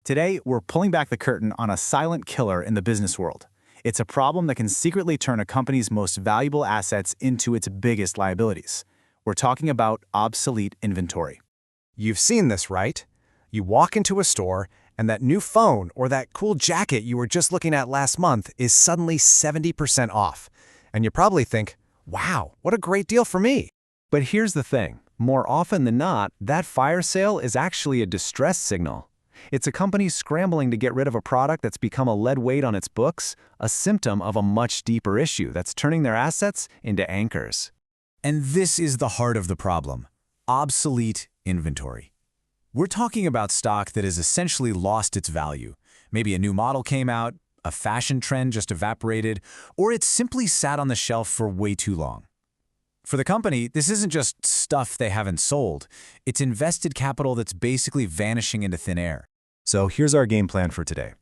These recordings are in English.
Today, we're pulling back the curtain on a silent killer in the business world. It's a problem that can secretly turn a company's most valuable assets into its biggest liabilities. We're talking about obsolete inventory. You've seen this, right? You walk into a store, and that new phone or that cool jacket you were just looking at last month is suddenly 70% off. And you probably think, wow, what a great deal for me. But here's the thing. More often than not, that fire sale is actually a distress signal. It's a company scrambling to get rid of a product that's become a lead weight on its books, a symptom of a much deeper issue that's turning their assets into anchors. And this is the heart of the problem: obsolete inventory. We're talking about stock that has essentially lost its value. Maybe a new model came out, a fashion trend just evaporated, or it simply sat on the shelf for way too long. For the company, this isn't just stuff they haven't sold. It's invested capital that's basically vanishing into thin air. So here's our game plan for today.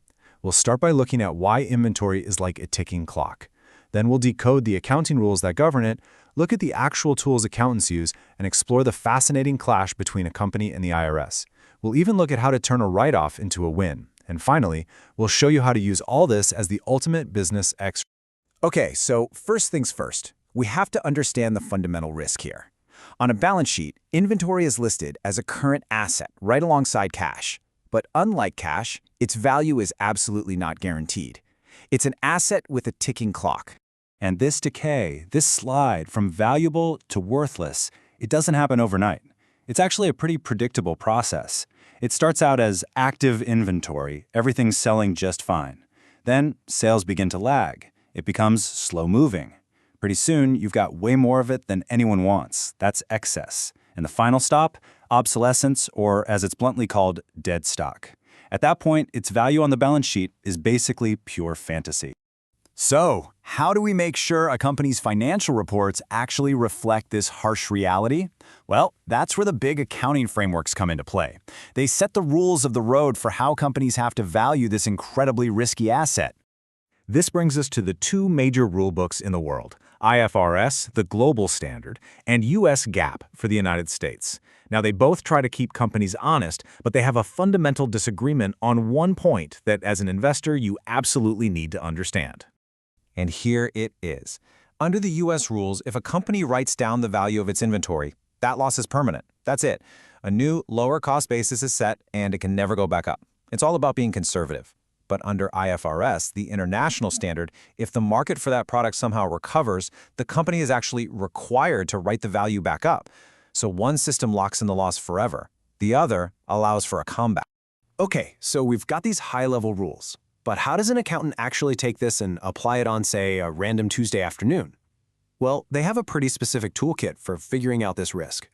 We'll start by looking at why inventory is like a ticking clock. Then we'll decode the accounting rules that govern it, look at the actual tools accountants use, and explore the fascinating clash between a company and the IRS. We'll even look at how to turn a write-off into a win. And finally, we'll show you how to use all this as the ultimate business exercise. Okay, so first things first. We have to understand the fundamental risk here. On a balance sheet, inventory is listed as a current asset right alongside cash. But unlike cash, its value is absolutely not guaranteed. It's an asset with a ticking clock. And this decay, this slide from valuable to worthless, it doesn't happen overnight. It's actually a pretty predictable process. It starts out as active inventory, everything's selling just fine. Then sales begin to lag. It becomes slow-moving. Pretty soon, you've got way more of it than anyone wants. That's excess. And the final stop? Obsolescence, or as it's bluntly called, dead stock. At that point, its value on the balance sheet is basically pure fantasy. So, how do we make sure a company's financial reports actually reflect this harsh reality? Well, that's where the big accounting frameworks come into play. They set the rules of the road for how companies have to value this incredibly risky asset. This brings us to the two major rulebooks in the world: IFRS, the global standard, and US GAAP for the United States. Now, they both try to keep companies honest, but they have a fundamental disagreement on one point that, as an investor, you absolutely need to understand. And here it is. Under the US rules, if a company writes down the value of its inventory, that loss is permanent. That's it. A new, lower-cost basis is set, and it can never go back up. It's all about being conservative. But under IFRS, the international standard, if the market for that product somehow recovers, the company is actually required to write the value back up. So one system locks in the loss forever. The other allows for a comeback. Okay, so we've got these high-level rules. But how does an accountant actually take this and apply it on, say, a random Tuesday afternoon? Well, they have a pretty specific toolkit for figuring out this risk.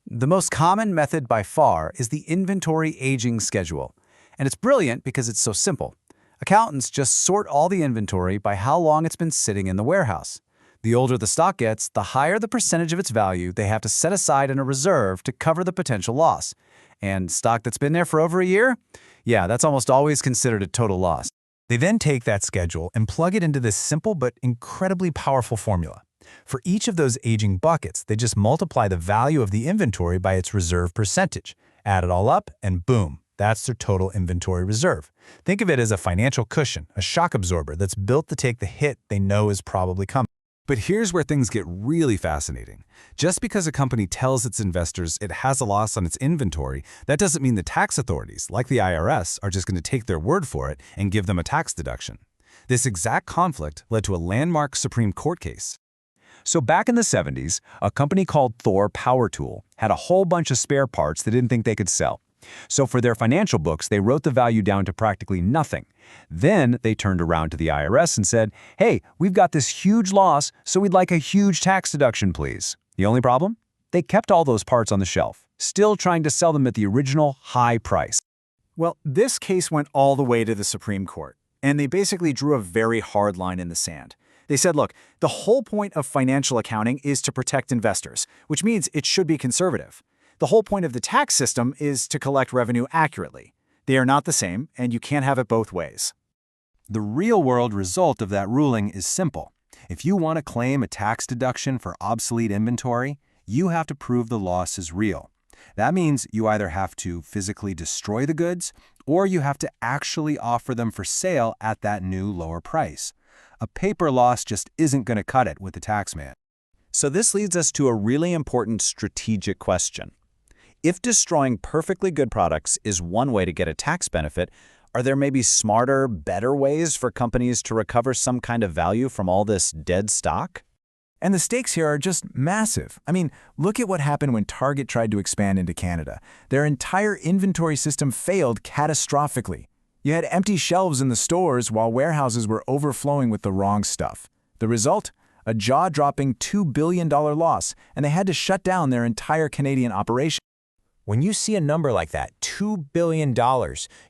The most common method by far is the inventory aging schedule. And it's brilliant because it's so simple. Accountants just sort all the inventory by how long it's been sitting in the warehouse. The older the stock gets, the higher the percentage of its value they have to set aside in a reserve to cover the potential loss. And stock that's been there for over a year? Yeah, that's almost always considered a total loss. They then take that schedule and plug it into this simple but incredibly powerful formula. For each of those aging buckets, they just multiply the value of the inventory by its reserve percentage. Add it all up, and boom. That's their total inventory reserve. Think of it as a financial cushion, a shock absorber that's built to take the hit they know is probably coming. But here's where things get really fascinating. Just because a company tells its investors it has a loss on its inventory, that doesn't mean the tax authorities, like the IRS, are just going to take their word for it and give them a tax deduction. This exact conflict led to a landmark Supreme Court case. So back in the 70s, a company called Thor Power Tool had a whole bunch of spare parts they didn't think they could sell. So for their financial books, they wrote the value down to practically nothing. Then they turned around to the IRS and said, hey, we've got this huge loss, so we'd like a huge tax deduction, please. The only problem? They kept all those parts on the shelf, still trying to sell them at the original high price. Well, this case went all the way to the Supreme Court, and they basically drew a very hard line in the sand. They said, look, the whole point of financial accounting is to protect investors, which means it should be conservative. The whole point of the tax system is to collect revenue accurately. They are not the same, and you can't have it both ways. The real-world result of that ruling is simple. If you want to claim a tax deduction for obsolete inventory, you have to prove the loss is real. That means you either have to physically destroy the goods or you have to actually offer them for sale at that new lower price. A paper loss just isn't going to cut it with the taxman. So this leads us to a really important strategic question. If destroying perfectly good products is one way to get a tax benefit, are there maybe smarter, better ways for companies to recover some kind of value from all this dead stock? And the stakes here are just massive. I mean, look at what happened when Target tried to expand into Canada. Their entire inventory system failed catastrophically. You had empty shelves in the stores while warehouses were overflowing with the wrong stuff. The result? A jaw-dropping $2 billion loss, and they had to shut down their entire Canadian operation. When you see a number like that, $2 billion,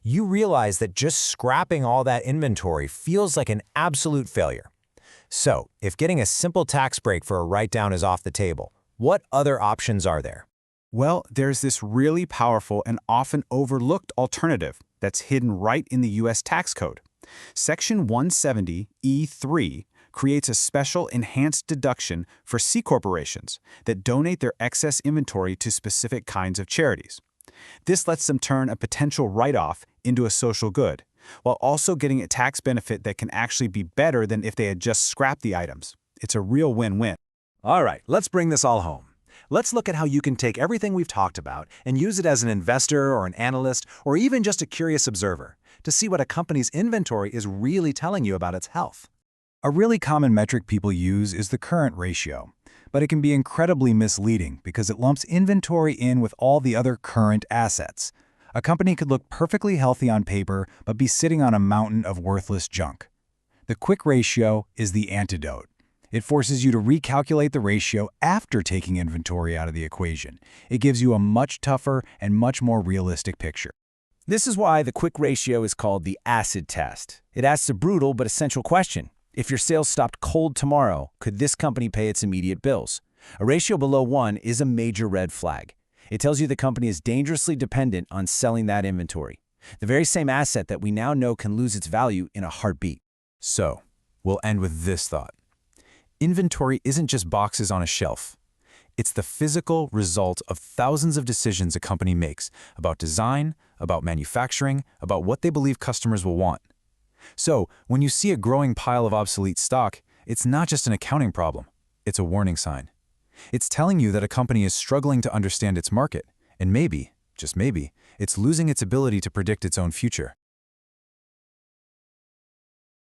you realize that just scrapping all that inventory feels like an absolute failure. So, if getting a simple tax break for a write-down is off the table, what other options are there? Well, there's this really powerful and often overlooked alternative that's hidden right in the U.S. tax code. Section 170E3 creates a special enhanced deduction for C corporations that donate their excess inventory to specific kinds of charities. This lets them turn a potential write-off into a social good, while also getting a tax benefit that can actually be better than if they had just scrapped the items. It's a real win-win. All right, let's bring this all home. Let's look at how you can take everything we've talked about and use it as an investor or an analyst or even just a curious observer to see what a company's inventory is really telling you about its health. A really common metric people use is the current ratio, but it can be incredibly misleading because it lumps inventory in with all the other current assets. A company could look perfectly healthy on paper but be sitting on a mountain of worthless junk. The quick ratio is the antidote. It forces you to recalculate the ratio after taking inventory out of the equation. It gives you a much tougher and much more realistic picture. This is why the quick ratio is called the acid test. It asks a brutal but essential question. If your sales stopped cold tomorrow, could this company pay its immediate bills? A ratio below 1 is a major red flag. It tells you the company is dangerously dependent on selling that inventory, the very same asset that we now know can lose its value in a heartbeat. So, we'll end with this thought. Inventory isn't just boxes on a shelf. It's the physical result of thousands of decisions a company makes about design, about manufacturing, about what they believe customers will want. So, when you see a growing pile of obsolete stock, it's not just an accounting problem. It's a warning sign. It's telling you that a company is struggling to understand its market, and maybe, just maybe, it's losing its ability to predict its own future.